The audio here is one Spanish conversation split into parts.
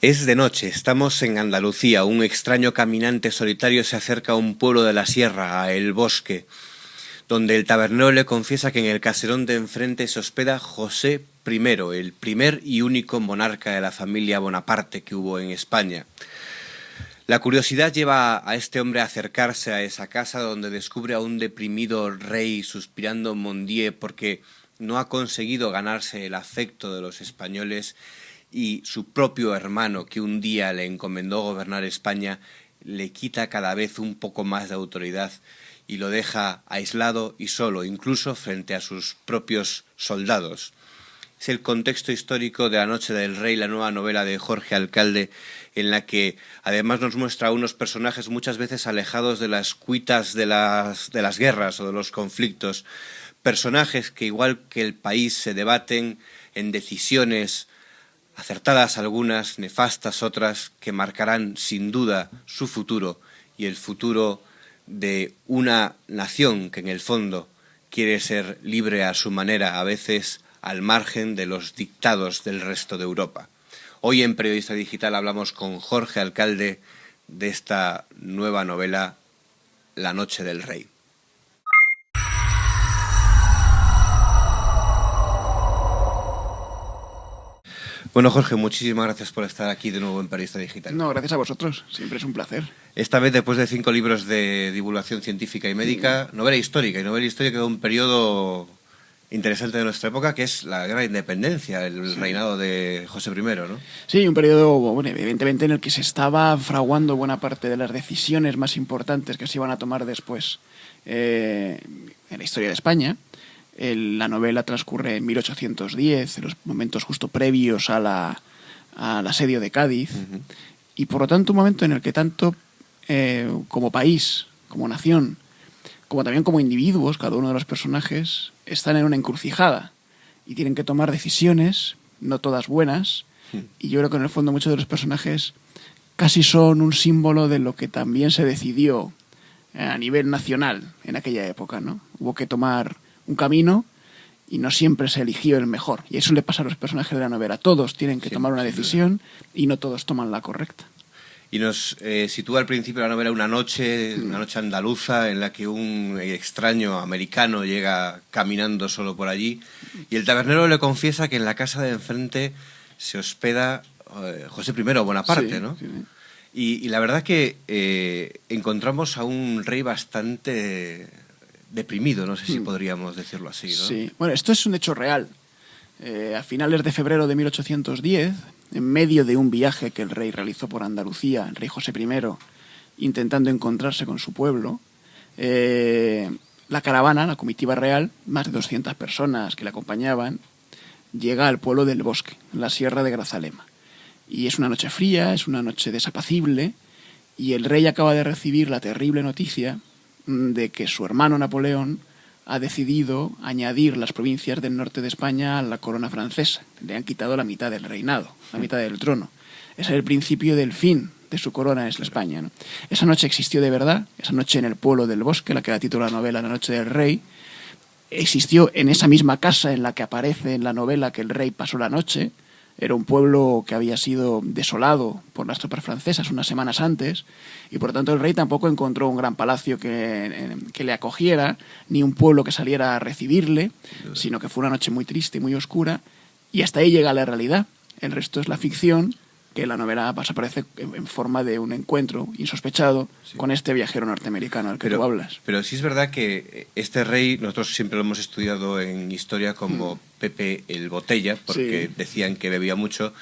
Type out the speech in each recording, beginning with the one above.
Es de noche, estamos en Andalucía. Un extraño caminante solitario se acerca a un pueblo de la sierra, a El Bosque, donde el tabernero le confiesa que en el caserón de enfrente se hospeda José I, el primer y único monarca de la familia Bonaparte que hubo en España. La curiosidad lleva a este hombre a acercarse a esa casa, donde descubre a un deprimido rey suspirando mon Dieu porque no ha conseguido ganarse el afecto de los españoles, y su propio hermano, que un día le encomendó gobernar España, le quita cada vez un poco más de autoridad y lo deja aislado y solo, incluso frente a sus propios soldados. Es el contexto histórico de La Noche del Rey, la nueva novela de Jorge Alcalde, en la que además nos muestra a unos personajes muchas veces alejados de las cuitas de las guerras o de los conflictos, personajes que, igual que el país, se debaten en decisiones acertadas algunas, nefastas otras, que marcarán sin duda su futuro y el futuro de una nación que en el fondo quiere ser libre a su manera, a veces al margen de los dictados del resto de Europa. Hoy en Periodista Digital hablamos con Jorge Alcalde de esta nueva novela, La Noche del Rey. Bueno, Jorge, muchísimas gracias por estar aquí de nuevo en Periodista Digital. No, gracias a vosotros, siempre es un placer. Esta vez, después de 5 libros de divulgación científica y médica, novela histórica de un periodo interesante de nuestra época, que es la Guerra de Independencia, el reinado de José I, ¿no? Sí, un periodo, bueno, evidentemente en el que se estaba fraguando buena parte de las decisiones más importantes que se iban a tomar después en la historia de España. La novela transcurre en 1810, en los momentos justo previos al asedio de Cádiz, y por lo tanto un momento en el que tanto como país, como nación, como también como individuos, cada uno de los personajes están en una encrucijada y tienen que tomar decisiones, no todas buenas, y yo creo que en el fondo muchos de los personajes casi son un símbolo de lo que también se decidió a nivel nacional en aquella época, ¿no? Hubo que tomar un camino y no siempre se eligió el mejor. Y eso le pasa a los personajes de la novela. Todos tienen que tomar una decisión y no todos toman la correcta. Y nos sitúa al principio de la novela una noche andaluza en la que un extraño americano llega caminando solo por allí y el tabernero le confiesa que en la casa de enfrente se hospeda José I, Bonaparte, ¿no? Sí. Y la verdad que encontramos a un rey bastante deprimido, no sé si podríamos decirlo así, ¿no? Sí, bueno, esto es un hecho real. A finales de febrero de 1810, en medio de un viaje que el rey realizó por Andalucía, el rey José I, intentando encontrarse con su pueblo, la caravana, la comitiva real, más de 200 personas que le acompañaban, llega al pueblo del Bosque, en la sierra de Grazalema. Y es una noche fría, es una noche desapacible, y el rey acaba de recibir la terrible noticia de que su hermano Napoleón ha decidido añadir las provincias del norte de España a la corona francesa. Le han quitado la mitad del reinado, la mitad del trono. Ese es el principio del fin de su corona en España, ¿no? Esa noche existió de verdad, esa noche en el pueblo del Bosque, la que da título a la novela La Noche del Rey, existió en esa misma casa en la que aparece en la novela que el rey pasó la noche. Era un pueblo que había sido desolado por las tropas francesas unas semanas antes y por lo tanto el rey tampoco encontró un gran palacio que le acogiera, ni un pueblo que saliera a recibirle, sino que fue una noche muy triste y muy oscura, y hasta ahí llega la realidad. El resto es la ficción, que la novela aparece en forma de un encuentro insospechado con este viajero norteamericano al que tú hablas. Pero sí es verdad que este rey, nosotros siempre lo hemos estudiado en historia como Pepe el Botella, porque decían que bebía mucho,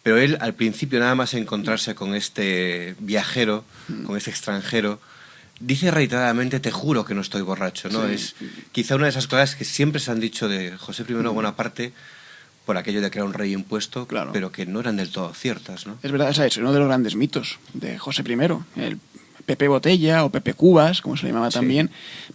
pero él al principio, nada más encontrarse con este viajero, con este extranjero, dice reiteradamente: te juro que no estoy borracho, ¿no? Es quizá una de esas cosas que siempre se han dicho de José I Bonaparte, por aquello de que era un rey impuesto, claro, pero que no eran del todo ciertas, ¿no? Es verdad, ese es uno de los grandes mitos de José I, el Pepe Botella o Pepe Cubas, como se le llamaba también,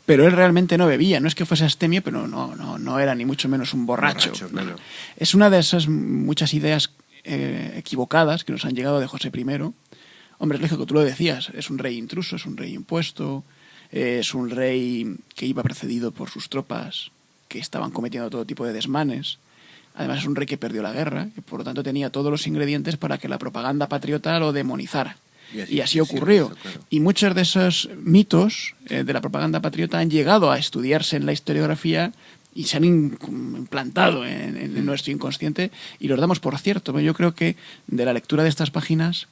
pero él realmente no bebía, no es que fuese astemio, pero no era ni mucho menos un borracho. Claro. Es una de esas muchas ideas equivocadas que nos han llegado de José I. Hombre, es lógico, tú lo decías, es un rey intruso, es un rey impuesto, es un rey que iba precedido por sus tropas que estaban cometiendo todo tipo de desmanes. Además es un rey que perdió la guerra y por lo tanto tenía todos los ingredientes para que la propaganda patriota lo demonizara. Y así ocurrió. Claro. Y muchos de esos mitos de la propaganda patriota han llegado a estudiarse en la historiografía y se han implantado en nuestro inconsciente y los damos por cierto. Yo creo que de la lectura de estas páginas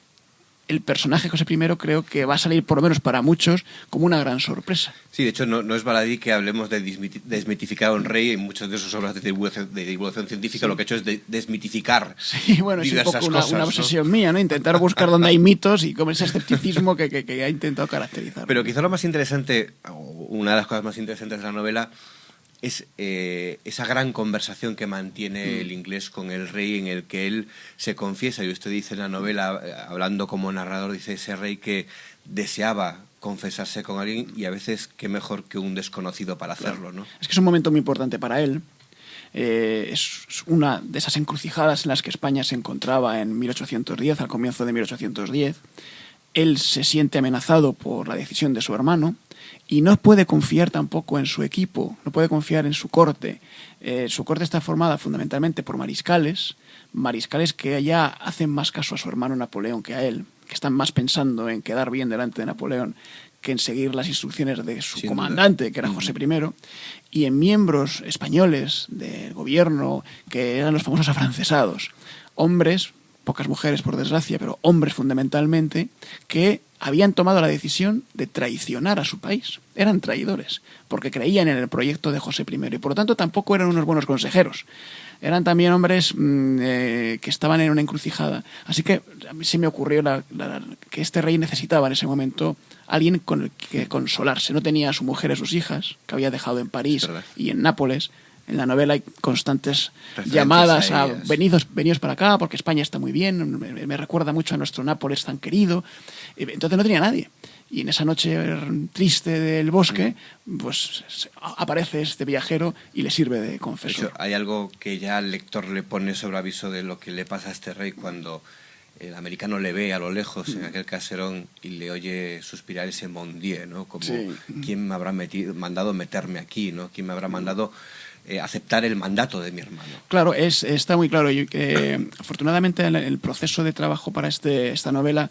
el personaje José I creo que va a salir, por lo menos para muchos, como una gran sorpresa. Sí, de hecho no es baladí que hablemos de desmitificar a un rey. En muchas de sus obras de divulgación científica lo que he hecho es desmitificar. Sí, bueno, es un poco una obsesión mía, ¿no? Intentar buscar dónde hay mitos y con ese escepticismo que ha intentado caracterizar. Pero quizá lo más interesante, una de las cosas más interesantes de la novela, es esa gran conversación que mantiene el inglés con el rey, en el que él se confiesa, y usted dice en la novela, hablando como narrador, dice ese rey que deseaba confesarse con alguien y a veces qué mejor que un desconocido para hacerlo, ¿no? Es que es un momento muy importante para él. Es una de esas encrucijadas en las que España se encontraba en 1810, al comienzo de 1810. Él se siente amenazado por la decisión de su hermano y no puede confiar tampoco en su equipo, no puede confiar en su corte. Su corte está formada fundamentalmente por mariscales que ya hacen más caso a su hermano Napoleón que a él, que están más pensando en quedar bien delante de Napoleón que en seguir las instrucciones de su comandante, que era José I, y en miembros españoles del gobierno que eran los famosos afrancesados, hombres, pocas mujeres por desgracia, pero hombres fundamentalmente, que habían tomado la decisión de traicionar a su país. Eran traidores, porque creían en el proyecto de José I y por lo tanto tampoco eran unos buenos consejeros. Eran también hombres que estaban en una encrucijada. Así que a mí se me ocurrió que este rey necesitaba en ese momento alguien con el que consolarse. No tenía a su mujer y a sus hijas, que había dejado en París y en Nápoles. En la novela hay constantes llamadas a venidos para acá porque España está muy bien, me recuerda mucho a nuestro Nápoles tan querido. Entonces no tenía nadie. Y en esa noche triste del bosque, pues aparece este viajero y le sirve de confesor. De hecho, hay algo que ya al lector le pone sobre aviso de lo que le pasa a este rey cuando el americano le ve a lo lejos en aquel caserón y le oye suspirar ese mon Dieu, ¿no? Como, ¿quién me habrá mandado meterme aquí, ¿no? ¿Quién me habrá mandado aceptar el mandato de mi hermano? Claro, está muy claro. Afortunadamente, en el proceso de trabajo para esta novela,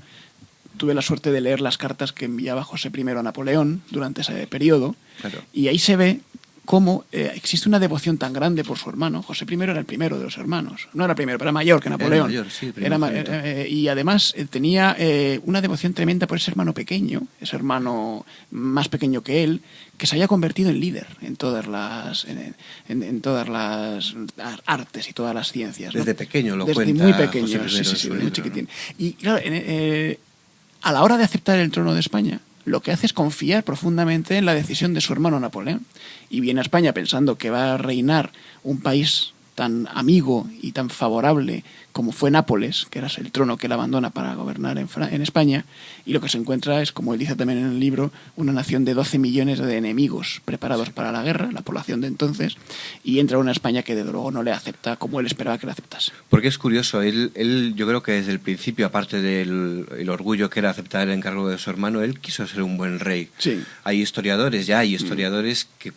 tuve la suerte de leer las cartas que enviaba José I a Napoleón durante ese periodo. Claro. Y ahí se ve cómo existe una devoción tan grande por su hermano. José I era el primero de los hermanos. No era el primero, pero era mayor que Napoleón. Era mayor, y además tenía una devoción tremenda por ese hermano pequeño, ese hermano más pequeño que él, que se había convertido en líder en todas las artes y todas las ciencias, ¿no? Desde pequeño lo Desde cuenta. Muy pequeño, sí, muy chiquitín, ¿no? Y claro, a la hora de aceptar el trono de España, lo que hace es confiar profundamente en la decisión de su hermano Napoleón. Y viene a España pensando que va a reinar un país tan amigo y tan favorable como fue Nápoles, que era el trono que él abandona para gobernar en España, y lo que se encuentra es, como él dice también en el libro, una nación de 12 millones de enemigos preparados para la guerra, la población de entonces, y entra una España que desde luego no le acepta como él esperaba que le aceptase. Porque es curioso, él yo creo que desde el principio, aparte del orgullo que era aceptar el encargo de su hermano, él quiso ser un buen rey. Sí. Hay historiadores que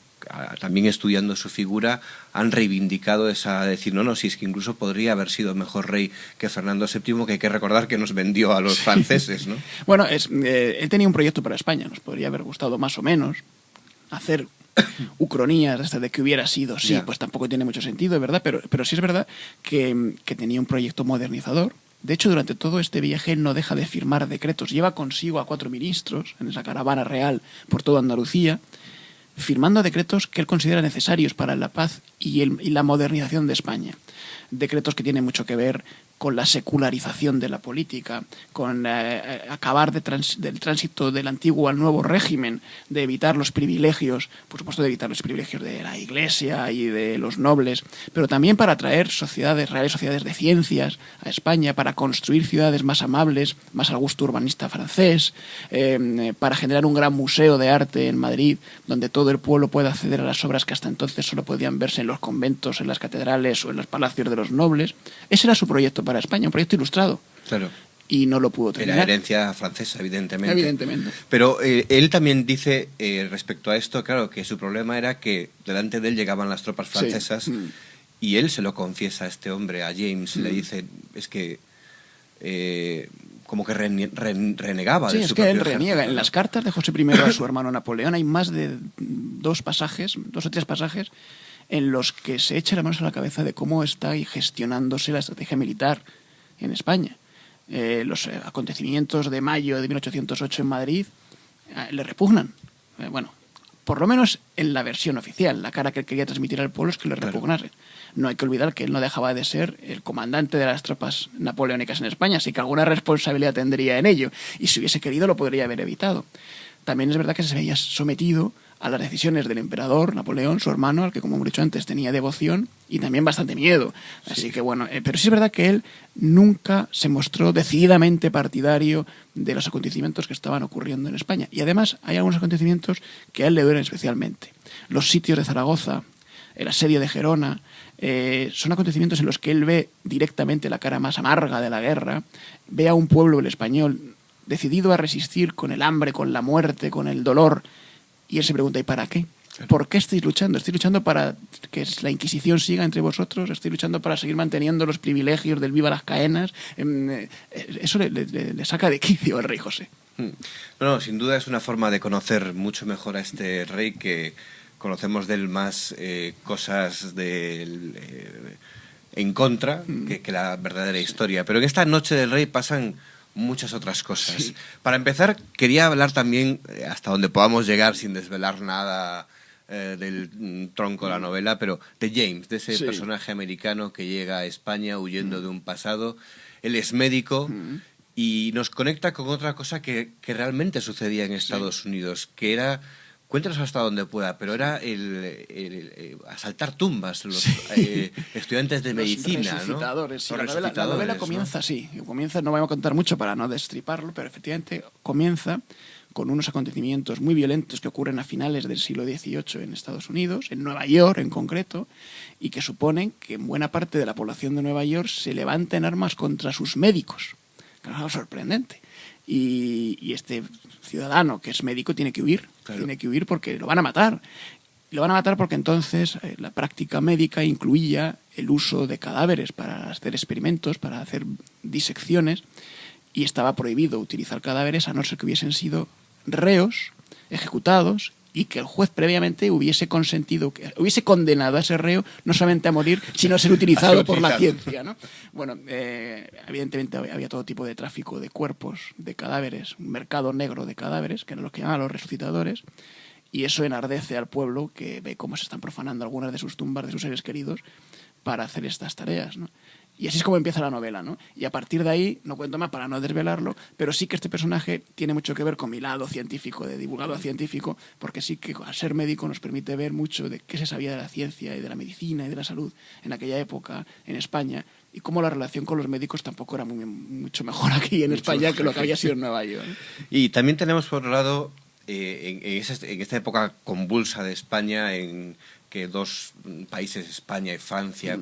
también estudiando su figura han reivindicado decir, no, si es que incluso podría haber sido mejor rey que Fernando VII, que hay que recordar que nos vendió a los franceses, ¿no? Bueno, él tenía un proyecto para España, nos podría haber gustado más o menos hacer ucronías hasta de que hubiera sido, pues tampoco tiene mucho sentido, es verdad, pero sí es verdad que tenía un proyecto modernizador. De hecho, durante todo este viaje él no deja de firmar decretos, lleva consigo a 4 ministros en esa caravana real por toda Andalucía, firmando decretos que él considera necesarios para la paz y la modernización de España. Decretos que tienen mucho que ver con la secularización de la política, con acabar del tránsito del antiguo al nuevo régimen, de evitar los privilegios, por supuesto de evitar los privilegios de la Iglesia y de los nobles, pero también para traer reales sociedades de ciencias a España, para construir ciudades más amables, más al gusto urbanista francés, para generar un gran museo de arte en Madrid, donde todo el pueblo pueda acceder a las obras que hasta entonces solo podían verse en los conventos, en las catedrales o en los palacios de los nobles. Ese era su proyecto para España, un proyecto ilustrado. Claro. Y no lo pudo terminar. Era herencia francesa, evidentemente. Evidentemente. Pero él también dice, respecto a esto, claro, que su problema era que delante de él llegaban las tropas francesas y él se lo confiesa a este hombre, a James, le dice, es que como que renegaba Sí, de es su que él propio reniega. ejército, En ¿no? las cartas de José I a su hermano Napoleón hay más de 2 o 3 pasajes en los que se echa las manos a la cabeza de cómo está gestionándose la estrategia militar en España. Los acontecimientos de mayo de 1808 en Madrid le repugnan. Bueno, por lo menos en la versión oficial, la cara que él quería transmitir al pueblo es que le repugnasen. No hay que olvidar que él no dejaba de ser el comandante de las tropas napoleónicas en España, así que alguna responsabilidad tendría en ello, y si hubiese querido lo podría haber evitado. También es verdad que se veía sometido a las decisiones del emperador Napoleón, su hermano, al que, como hemos dicho antes, tenía devoción y también bastante miedo. Así que bueno, pero sí es verdad que él nunca se mostró decididamente partidario de los acontecimientos que estaban ocurriendo en España. Y además hay algunos acontecimientos que a él le duelen especialmente. Los sitios de Zaragoza, el asedio de Gerona, son acontecimientos en los que él ve directamente la cara más amarga de la guerra, ve a un pueblo, el español, decidido a resistir con el hambre, con la muerte, con el dolor, y él se pregunta, ¿y para qué? ¿Por qué estáis luchando? ¿Estáis luchando para que la Inquisición siga entre vosotros? ¿Estáis luchando para seguir manteniendo los privilegios del viva las caenas? Eso le saca de quicio al rey José. No, sin duda es una forma de conocer mucho mejor a este rey, que conocemos de él más cosas en contra que la verdadera historia. Pero en esta Noche del Rey pasan muchas otras cosas. Sí. Para empezar, quería hablar también, hasta donde podamos llegar sin desvelar nada del tronco de la novela, pero de James, de ese personaje americano que llega a España huyendo de un pasado. Él es médico y nos conecta con otra cosa que realmente sucedía en Estados Unidos, que era... Cuéntanos hasta donde pueda, pero era el asaltar tumbas, los estudiantes de medicina, los resucitadores, ¿no? Sí, la novela comienza así. Comienza, no voy a contar mucho para no destriparlo, pero efectivamente comienza con unos acontecimientos muy violentos que ocurren a finales del siglo XVIII en Estados Unidos, en Nueva York en concreto, y que suponen que buena parte de la población de Nueva York se levanta en armas contra sus médicos. Que es algo sorprendente. Y este ciudadano que es médico tiene que huir, tiene que huir porque lo van a matar. Lo van a matar porque entonces la práctica médica incluía el uso de cadáveres para hacer experimentos, para hacer disecciones, y estaba prohibido utilizar cadáveres a no ser que hubiesen sido reos, ejecutados, y que el juez previamente hubiese consentido, que hubiese condenado a ese reo no solamente a morir, sino a ser utilizado por la ciencia, ¿no? Bueno, evidentemente había todo tipo de tráfico de cuerpos, de cadáveres, un mercado negro de cadáveres, que eran los que llamaban los resucitadores, y eso enardece al pueblo, que ve cómo se están profanando algunas de sus tumbas de sus seres queridos para hacer estas tareas, ¿no? Y así es como empieza la novela, ¿no? Y a partir de ahí, no cuento más para no desvelarlo, pero sí que este personaje tiene mucho que ver con mi lado científico, de divulgador científico, porque sí que al ser médico nos permite ver mucho de qué se sabía de la ciencia y de la medicina y de la salud en aquella época en España, y cómo la relación con los médicos tampoco era mucho mejor aquí en España que lo que había sido en Nueva York. Y también tenemos por otro lado, en esta época convulsa de España, en que dos países, España y Francia,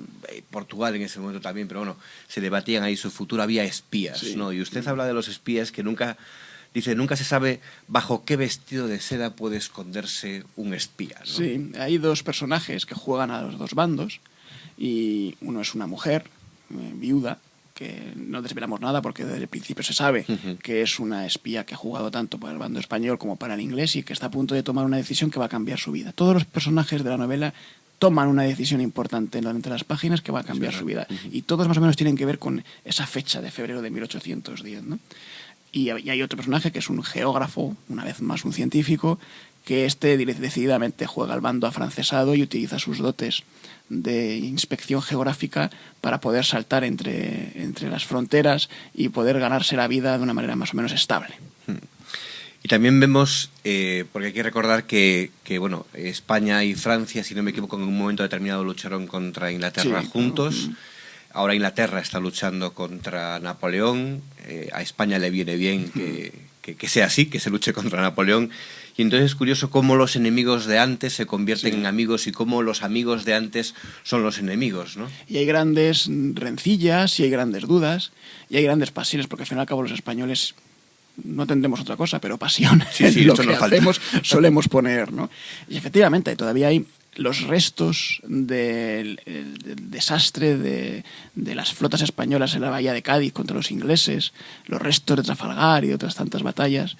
Portugal en ese momento también, pero bueno, se debatían ahí su futuro, había espías, ¿no? Y usted habla de los espías que nunca se sabe bajo qué vestido de seda puede esconderse un espía, ¿no? Sí, hay dos personajes que juegan a los dos bandos, y uno es una mujer viuda, que no desvelamos nada porque desde el principio se sabe que es una espía que ha jugado tanto para el bando español como para el inglés y que está a punto de tomar una decisión que va a cambiar su vida. Todos los personajes de la novela toman una decisión importante entre las páginas que va a cambiar su vida. Y todos más o menos tienen que ver con esa fecha de febrero de 1810, ¿no? Y hay otro personaje que es un geógrafo, una vez más un científico, que decididamente juega al bando afrancesado y utiliza sus dotes de inspección geográfica para poder saltar entre las fronteras y poder ganarse la vida de una manera más o menos estable. Y también vemos, porque hay que recordar que bueno, España y Francia, si no me equivoco, en un momento determinado lucharon contra Inglaterra juntos. Ahora Inglaterra está luchando contra Napoleón. A España le viene bien que sea así, que se luche contra Napoleón. Y entonces es curioso cómo los enemigos de antes se convierten en amigos y cómo los amigos de antes son los enemigos, ¿no? Y hay grandes rencillas, y hay grandes dudas, y hay grandes pasiones, porque al fin y al cabo los españoles no tendremos otra cosa, pero pasión en lo que hacemos solemos poner, ¿no? Y efectivamente todavía hay los restos del desastre de las flotas españolas en la bahía de Cádiz contra los ingleses, los restos de Trafalgar y de otras tantas batallas,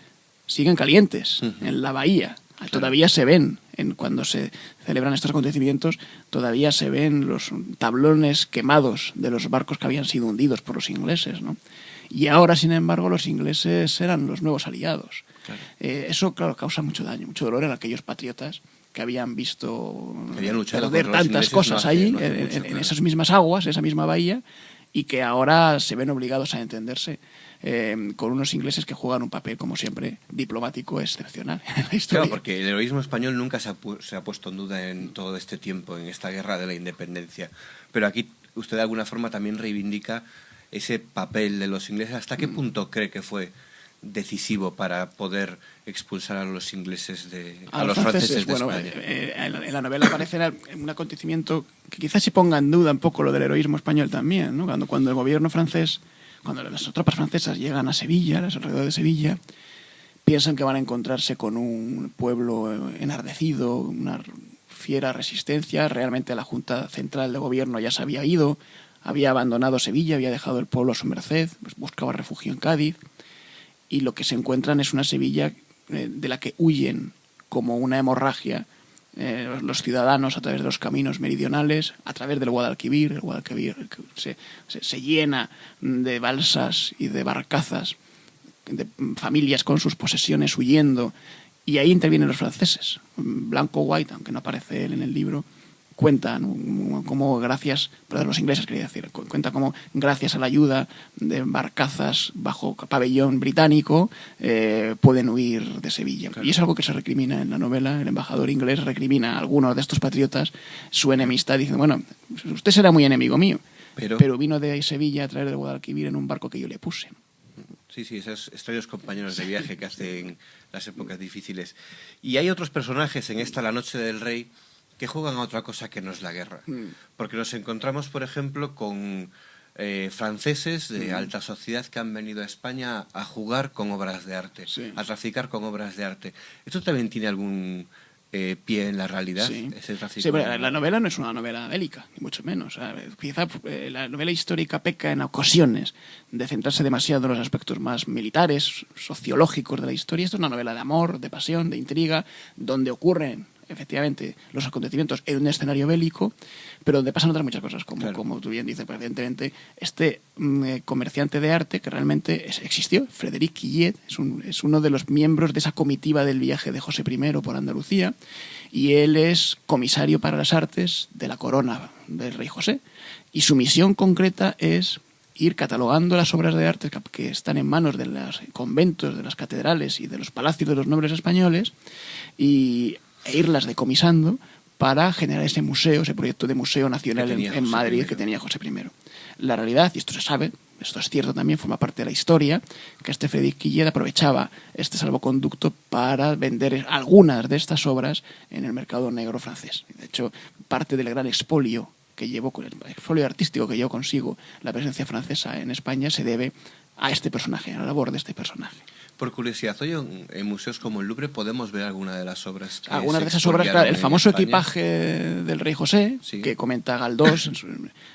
siguen calientes en la bahía. Claro. Todavía se ven, cuando se celebran estos acontecimientos, todavía se ven los tablones quemados de los barcos que habían sido hundidos por los ingleses, ¿no? Y ahora, sin embargo, los ingleses eran los nuevos aliados. Claro. Eso, claro, causa mucho daño, mucho dolor en aquellos patriotas que habían visto perder tantas cosas allí, en esas mismas aguas, en esa misma bahía, y que ahora se ven obligados a entenderse con unos ingleses que juegan un papel, como siempre, diplomático excepcional en la historia. Claro, porque el heroísmo español nunca se ha puesto en duda en todo este tiempo, en esta guerra de la independencia. Pero aquí usted de alguna forma también reivindica ese papel de los ingleses. ¿Hasta qué punto cree que fue decisivo para poder expulsar a los ingleses a los franceses de España? En la novela aparece un acontecimiento que quizás se ponga en duda un poco lo del heroísmo español también, ¿no? Cuando el gobierno francés, cuando las tropas francesas llegan a Sevilla, a los alrededores de Sevilla, piensan que van a encontrarse con un pueblo enardecido, una fiera resistencia. Realmente la Junta Central de Gobierno ya se había ido, había abandonado Sevilla, había dejado el pueblo a su merced, pues buscaba refugio en Cádiz, y lo que se encuentran es una Sevilla de la que huyen como una hemorragia los ciudadanos a través de los caminos meridionales, a través del Guadalquivir. El Guadalquivir se llena de balsas y de barcazas, de familias con sus posesiones huyendo, y ahí intervienen los franceses. Blanco White, aunque no aparece él en el libro, cuenta, ¿no?, cómo gracias, perdón, los ingleses quería decir, cuenta cómo gracias a la ayuda de barcazas bajo pabellón británico pueden huir de Sevilla. Claro. Y es algo que se recrimina en la novela. El embajador inglés recrimina a algunos de estos patriotas su enemistad, diciendo, bueno, usted será muy enemigo mío, pero vino de Sevilla a traer de Guadalquivir en un barco que yo le puse. Sí, esos extraños compañeros de viaje que hacen las épocas difíciles. Y hay otros personajes en esta La Noche del Rey que juegan a otra cosa que no es la guerra. Porque nos encontramos, por ejemplo, con franceses de alta sociedad que han venido a España a jugar con obras de arte, a traficar con obras de arte. ¿Esto también tiene algún pie en la realidad? Sí, pero la novela no es una novela bélica, ni mucho menos. Quizá la novela histórica peca en ocasiones de centrarse demasiado en los aspectos más militares, sociológicos de la historia. Esto es una novela de amor, de pasión, de intriga, donde ocurren efectivamente los acontecimientos en un escenario bélico, pero donde pasan otras muchas cosas, como tú bien dices, evidentemente este comerciante de arte que realmente existió, Frédéric Quillet, es uno de los miembros de esa comitiva del viaje de José I por Andalucía, y él es comisario para las artes de la corona del rey José, y su misión concreta es ir catalogando las obras de arte que están en manos de los conventos, de las catedrales y de los palacios de los nobles españoles, e irlas decomisando para generar ese museo, ese proyecto de museo nacional en Madrid que tenía José I. La realidad, y esto se sabe, esto es cierto también, forma parte de la historia, que Frédéric Quillet aprovechaba este salvoconducto para vender algunas de estas obras en el mercado negro francés. De hecho, parte del gran expolio artístico que llevó consigo la presencia francesa en España se debe a este personaje, a la labor de este personaje. Por curiosidad, hoy en museos como el Louvre podemos ver alguna de las obras que algunas de esas obras, claro, el famoso equipaje del rey José, que comenta Galdós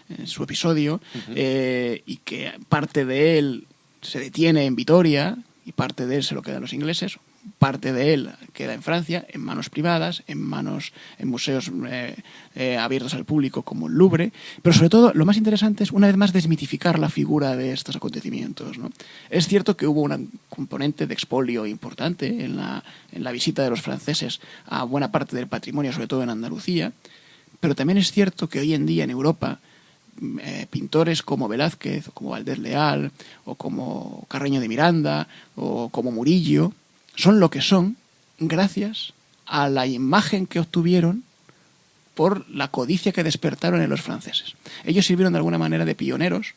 en su episodio, y que parte de él se detiene en Vitoria y parte de él se lo quedan los ingleses, parte de él queda en Francia, en manos privadas, en museos abiertos al público como el Louvre, pero sobre todo lo más interesante es una vez más desmitificar la figura de estos acontecimientos, ¿no? Es cierto que hubo un componente de expolio importante en la visita de los franceses a buena parte del patrimonio, sobre todo en Andalucía, pero también es cierto que hoy en día en Europa pintores como Velázquez, o como Valdés Leal, o como Carreño de Miranda, o como Murillo, son lo que son gracias a la imagen que obtuvieron por la codicia que despertaron en los franceses. Ellos sirvieron de alguna manera de pioneros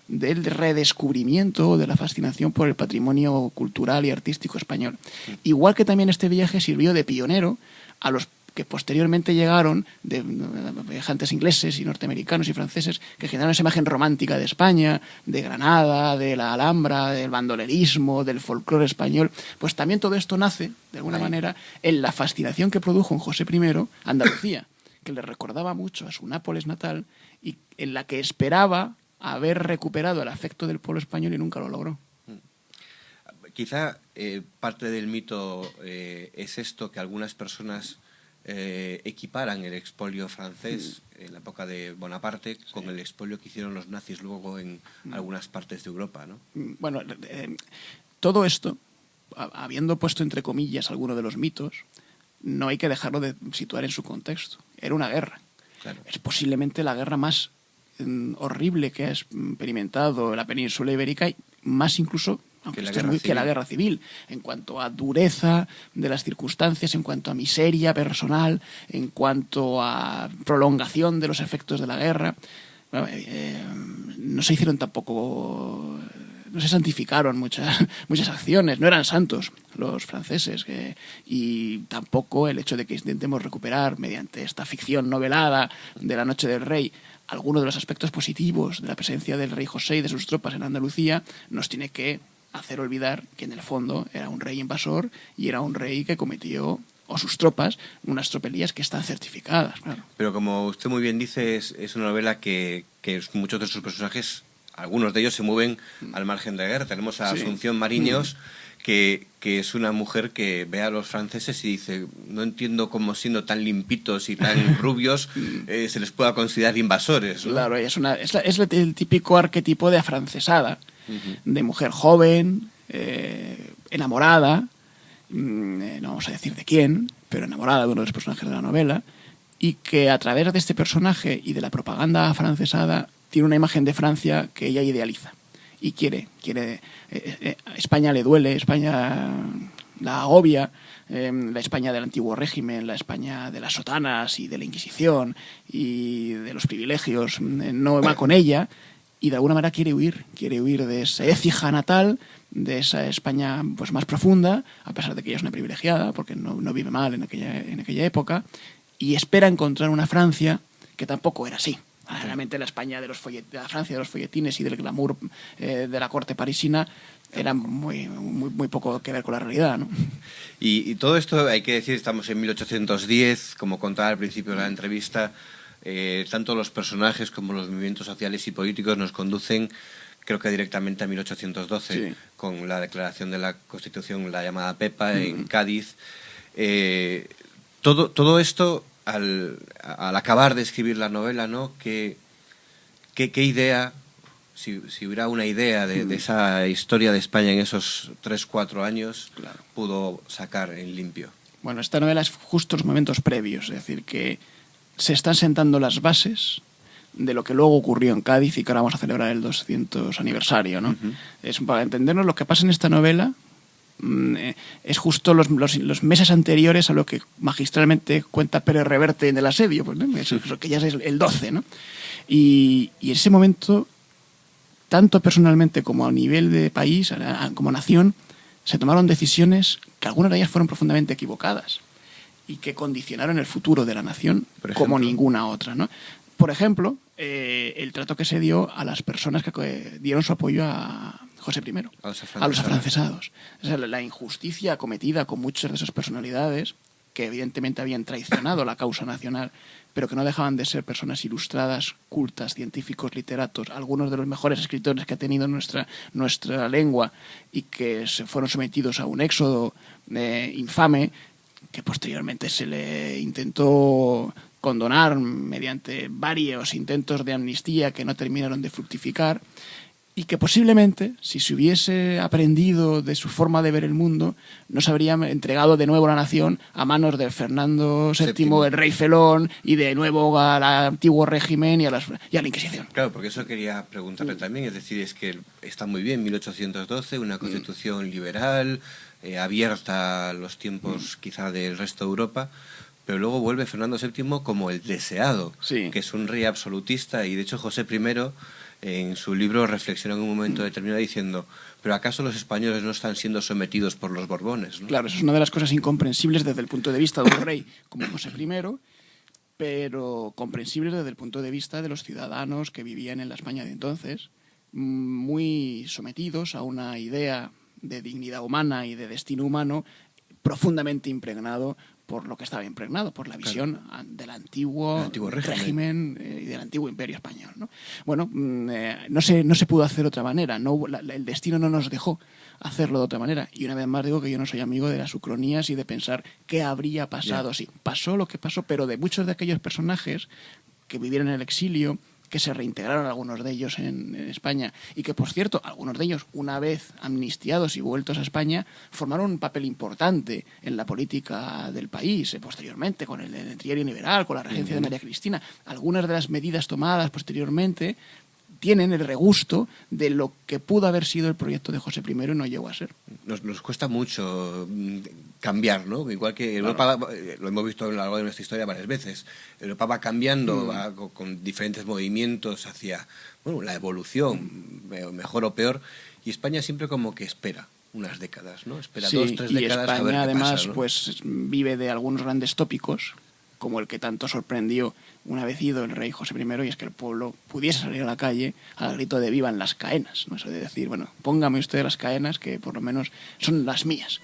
del redescubrimiento de la fascinación por el patrimonio cultural y artístico español. Igual que también este viaje sirvió de pionero a los que posteriormente llegaron de viajantes ingleses y norteamericanos y franceses que generaron esa imagen romántica de España, de Granada, de la Alhambra, del bandolerismo, del folclore español. Pues también todo esto nace, de alguna manera, en la fascinación que produjo en José I Andalucía, que le recordaba mucho a su Nápoles natal y en la que esperaba haber recuperado el afecto del pueblo español y nunca lo logró. Quizá parte del mito es esto, que algunas personas equiparan el expolio francés en la época de Bonaparte con el expolio que hicieron los nazis luego en algunas partes de Europa, ¿no? Bueno, todo esto, habiendo puesto entre comillas alguno de los mitos, no hay que dejarlo de situar en su contexto. Era una guerra. Claro. Es posiblemente la guerra más horrible que ha experimentado la península ibérica, y más incluso aunque que la guerra civil, en cuanto a dureza de las circunstancias, en cuanto a miseria personal, en cuanto a prolongación de los efectos de la guerra. Bueno, no se hicieron tampoco, no se santificaron muchas acciones, no eran santos los franceses, y tampoco el hecho de que intentemos recuperar mediante esta ficción novelada de la Noche del Rey algunos de los aspectos positivos de la presencia del rey José y de sus tropas en Andalucía nos tiene que hacer olvidar que en el fondo era un rey invasor y era un rey que cometió, o sus tropas, unas tropelías que están certificadas. Claro. Pero como usted muy bien dice, es una novela que muchos de sus personajes, algunos de ellos se mueven al margen de la guerra. Tenemos a Asunción Mariños, que es una mujer que ve a los franceses y dice, no entiendo cómo siendo tan limpitos y tan rubios se les pueda considerar invasores, ¿no? Claro, es el típico arquetipo de afrancesada, de mujer joven, enamorada, no vamos a decir de quién, pero enamorada de uno de los personajes de la novela, y que a través de este personaje y de la propaganda afrancesada tiene una imagen de Francia que ella idealiza y quiere España le duele, España la agobia, la España del antiguo régimen, la España de las sotanas y de la Inquisición y de los privilegios, no va con ella, y de alguna manera quiere huir de esa Écija natal, de esa España pues más profunda, a pesar de que ella es una privilegiada, porque no vive mal en aquella época, y espera encontrar una Francia que tampoco era así. Realmente la España la Francia de los folletines y del glamour de la corte parisina era muy poco que ver con la realidad, ¿no? Y todo esto, hay que decir, estamos en 1810, como contaba al principio de la entrevista, tanto los personajes como los movimientos sociales y políticos nos conducen, creo que directamente a 1812, con la declaración de la Constitución, la llamada Pepa, en Cádiz. Todo esto, al acabar de escribir la novela, ¿no? ¿Qué idea, si hubiera una idea de esa historia de España en esos 3-4 años, pudo sacar en limpio? Bueno, esta novela es justo los momentos previos, es decir, que se están sentando las bases de lo que luego ocurrió en Cádiz y que ahora vamos a celebrar el 200 aniversario, ¿no? Es para entendernos lo que pasa en esta novela. Es justo los meses anteriores a lo que magistralmente cuenta Pérez Reverte en El asedio, pues, ¿no? Eso que ya es el 12, ¿no? Y en ese momento, tanto personalmente como a nivel de país, como nación, se tomaron decisiones que algunas de ellas fueron profundamente equivocadas y que condicionaron el futuro de la nación como ninguna otra, ¿no? Por ejemplo, el trato que se dio a las personas que dieron su apoyo a José I, a los afrancesados. O sea, la injusticia cometida con muchas de esas personalidades que evidentemente habían traicionado la causa nacional, pero que no dejaban de ser personas ilustradas, cultas, científicos, literatos, algunos de los mejores escritores que ha tenido nuestra lengua, y que se fueron sometidos a un éxodo infame, que posteriormente se le intentó condonar mediante varios intentos de amnistía que no terminaron de fructificar, y que posiblemente, si se hubiese aprendido de su forma de ver el mundo, no se habría entregado de nuevo la nación a manos de Fernando VII, el rey felón, y de nuevo al antiguo régimen y a la Inquisición. Claro, porque eso quería preguntarle también, es decir, es que está muy bien 1812, una constitución liberal, abierta a los tiempos quizá del resto de Europa, pero luego vuelve Fernando VII como el deseado, que es un rey absolutista, y de hecho José I en su libro reflexiona en un momento determinado diciendo, pero ¿acaso los españoles no están siendo sometidos por los Borbones, ¿no? Claro, eso es una de las cosas incomprensibles desde el punto de vista de un rey como José I, pero comprensibles desde el punto de vista de los ciudadanos que vivían en la España de entonces, muy sometidos a una idea de dignidad humana y de destino humano profundamente impregnado por lo que estaba impregnado, por la visión del antiguo régimen y del antiguo imperio español, ¿no? Bueno, no se pudo hacer de otra manera, el destino no nos dejó hacerlo de otra manera. Y una vez más digo que yo no soy amigo de las ucronías y de pensar qué habría pasado. Sí, pasó lo que pasó, pero de muchos de aquellos personajes que vivieron en el exilio, que se reintegraron algunos de ellos en España y que, por cierto, algunos de ellos, una vez amnistiados y vueltos a España, formaron un papel importante en la política del país, posteriormente, con el trienio liberal, con la regencia de María Cristina. Algunas de las medidas tomadas posteriormente tienen el regusto de lo que pudo haber sido el proyecto de José I y no llegó a ser. Nos cuesta mucho cambiar, ¿no? Igual que Europa, lo hemos visto a lo largo de nuestra historia varias veces, Europa va cambiando, va con diferentes movimientos hacia la evolución, mejor o peor, y España siempre como que espera unas décadas, ¿no? Espera 2-3 décadas España, a ver qué además, pasa, ¿no? pues vive de algunos grandes tópicos, como el que tanto sorprendió una vez ido el rey José I, y es que el pueblo pudiese salir a la calle al grito de vivan las caenas, ¿no? Eso de decir, bueno, póngame usted las caenas que por lo menos son las mías.